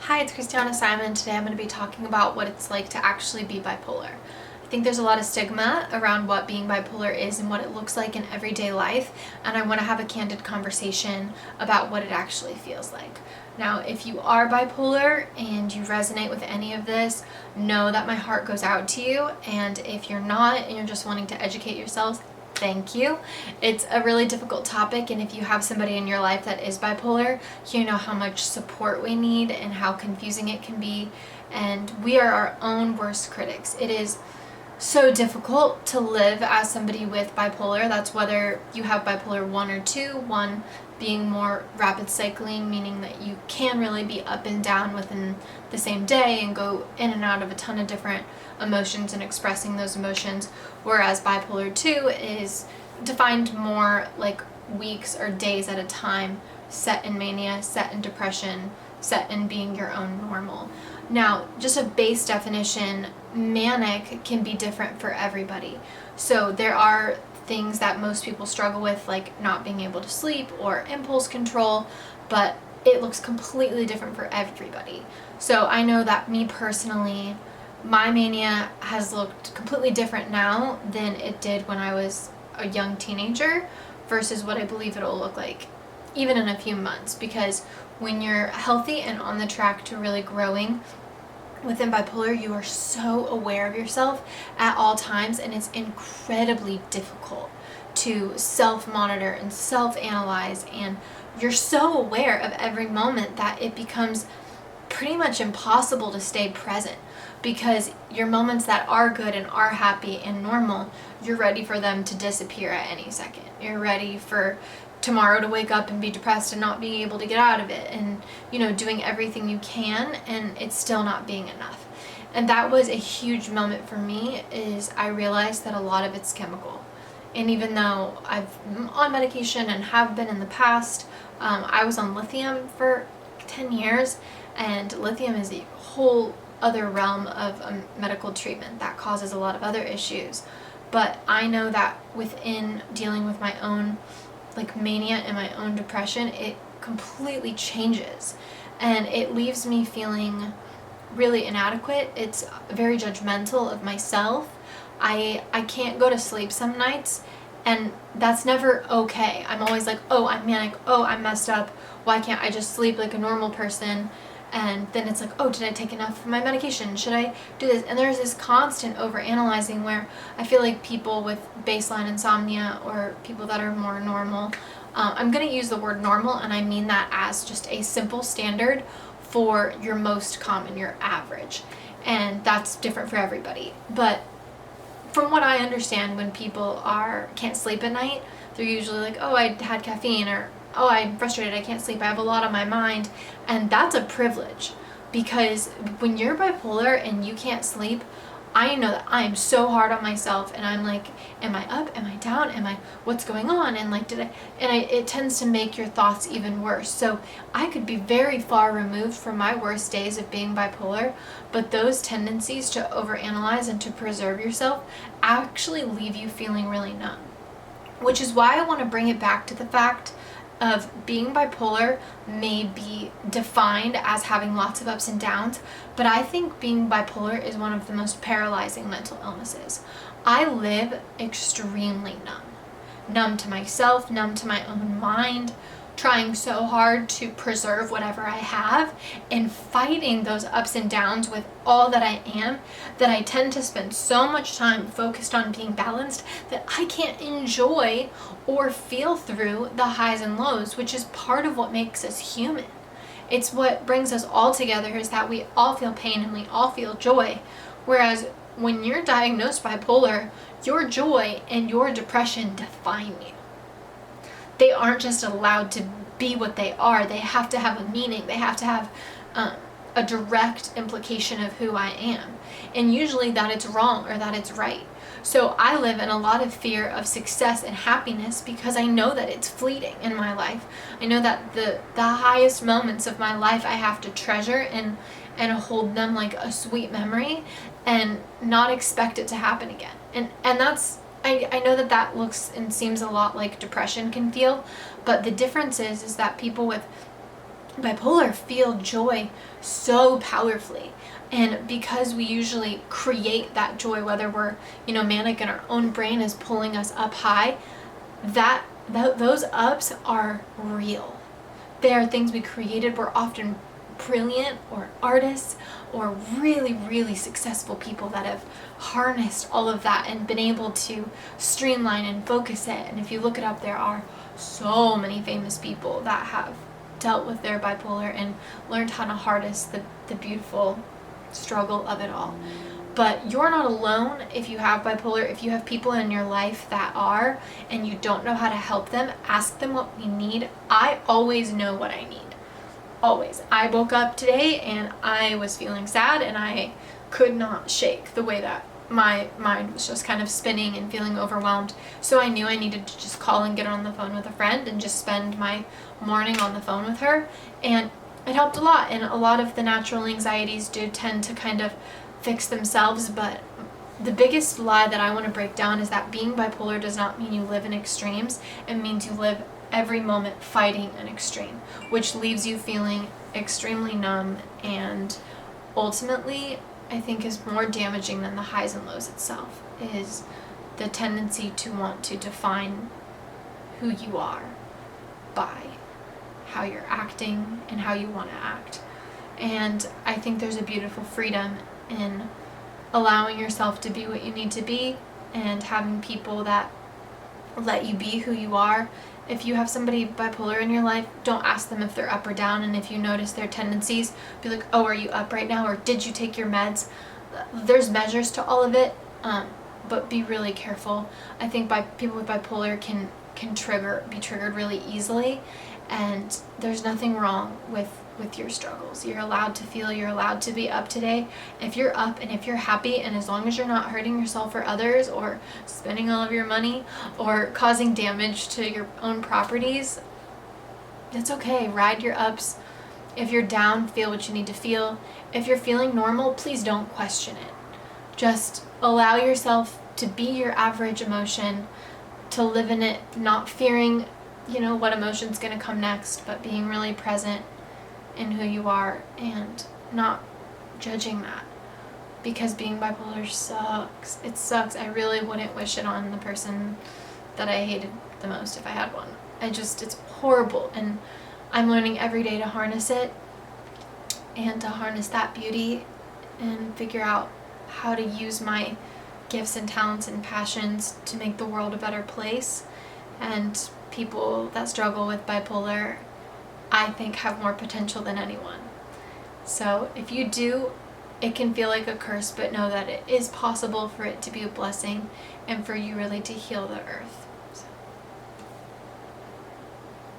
Hi, it's Christiana-Simon. Today I'm going to be talking about what it's like to actually be bipolar. I think there's a lot of stigma around what being bipolar is and what it looks like in everyday life, and I want to have a candid conversation about what it actually feels like. Now, if you are bipolar and you resonate with any of this, know that my heart goes out to you, and if you're not and you're just wanting to educate yourselves, thank you. It's a really difficult topic, and if you have somebody in your life that is bipolar, you know how much support we need and how confusing it can be, and we are our own worst critics. It is so difficult to live as somebody with bipolar. That's whether you have bipolar 1 or 2, 1 being more rapid cycling, meaning that you can really be up and down within the same day and go in and out of a ton of different emotions and expressing those emotions, whereas bipolar 2 is defined more like weeks or days at a time, set in mania, set in depression, set in being your own normal. Now, just a base definition, manic can be different for everybody. So there are things that most people struggle with, like not being able to sleep or impulse control, but it looks completely different for everybody. So I know that me personally, my mania has looked completely different now than it did when I was a young teenager versus what I believe it'll look like even in a few months, because when you're healthy and on the track to really growing within bipolar, you are so aware of yourself at all times, and it's incredibly difficult to self-monitor and self-analyze, and you're so aware of every moment that it becomes pretty much impossible to stay present, because your moments that are good and are happy and normal, you're ready for them to disappear at any second. You're ready for tomorrow to wake up and be depressed and not being able to get out of it, and doing everything you can, and it's still not being enough. And that was a huge moment for me, is I realized that a lot of it's chemical. And even though I've been on medication and have been in the past, I was on lithium for 10 years, and lithium is a whole other realm of medical treatment that causes a lot of other issues. But I know that within dealing with my own mania and my own depression, it completely changes, and it leaves me feeling really inadequate. It's very judgmental of myself. I can't go to sleep some nights, and that's never okay. I'm always like, oh, I'm manic, oh, I'm messed up, why can't I just sleep like a normal person? And then it's like, oh, did I take enough of my medication? Should I do this? And there's this constant over-analyzing where I feel like people with baseline insomnia, or people that are more normal, I'm going to use the word normal, and I mean that as just a simple standard for your most common, your average. And that's different for everybody. But from what I understand, when people can't sleep at night, they're usually like, oh, I had caffeine, or oh, I'm frustrated, I can't sleep, I have a lot on my mind. And that's a privilege, because when you're bipolar and you can't sleep, I know that I am so hard on myself, and I'm like, am I up, am I down, what's going on, and it tends to make your thoughts even worse. So I could be very far removed from my worst days of being bipolar, but those tendencies to overanalyze and to preserve yourself actually leave you feeling really numb. Which is why I want to bring it back to the fact of being bipolar may be defined as having lots of ups and downs, but I think being bipolar is one of the most paralyzing mental illnesses. I live extremely numb. Numb to myself, numb to my own mind, trying so hard to preserve whatever I have, and fighting those ups and downs with all that I am, that I tend to spend so much time focused on being balanced that I can't enjoy or feel through the highs and lows, which is part of what makes us human. It's what brings us all together, is that we all feel pain and we all feel joy. Whereas when you're diagnosed bipolar, your joy and your depression define you. They aren't just allowed to be what they are. They have to have a meaning. They have to have a direct implication of who I am. And usually that it's wrong or that it's right. So I live in a lot of fear of success and happiness, because I know that it's fleeting in my life. I know that the highest moments of my life I have to treasure and hold them like a sweet memory, and not expect it to happen again. And that's, I know that looks and seems a lot like depression can feel, but the difference is that people with bipolar feel joy so powerfully. And because we usually create that joy, whether we're, manic and our own brain is pulling us up high, those ups are real. They are things we created. We're often brilliant or artists or really, really successful people that have harnessed all of that and been able to streamline and focus it. And if you look it up, there are so many famous people that have dealt with their bipolar and learned how to harness the beautiful struggle of it all. But you're not alone if you have bipolar. If you have people in your life that are, and you don't know how to help them, ask them what we need. I always know what I need. Always. I woke up today and I was feeling sad and I could not shake the way that my mind was just kind of spinning and feeling overwhelmed. So I knew I needed to just call and get on the phone with a friend and just spend my morning on the phone with her. And it helped a lot. And a lot of the natural anxieties do tend to kind of fix themselves. But the biggest lie that I want to break down is that being bipolar does not mean you live in extremes. It means you live every moment fighting an extreme, which leaves you feeling extremely numb and ultimately I think is more damaging than the highs and lows itself, is the tendency to want to define who you are by how you're acting and how you want to act. And I think there's a beautiful freedom in allowing yourself to be what you need to be and having people that let you be who you are. If you have somebody bipolar in your life, don't ask them if they're up or down, and if you notice their tendencies, be like, oh, are you up right now, or did you take your meds? There's measures to all of it, but be really careful. I think people with bipolar can be triggered really easily, and there's nothing wrong with your struggles. You're allowed to feel, you're allowed to be up today. If you're up and if you're happy, and as long as you're not hurting yourself or others or spending all of your money or causing damage to your own properties, it's okay. Ride your ups. If you're down, feel what you need to feel. If you're feeling normal, please don't question it. Just allow yourself to be your average emotion, to live in it, not fearing, what emotion's going to come next, but being really present in who you are and not judging that, because being bipolar sucks. It sucks. I really wouldn't wish it on the person that I hated the most if I had one. It's horrible, and I'm learning every day to harness it and to harness that beauty and figure out how to use my gifts and talents and passions to make the world a better place. And people that struggle with bipolar, I think, have more potential than anyone. So if you do, it can feel like a curse, but know that it is possible for it to be a blessing and for you really to heal the earth.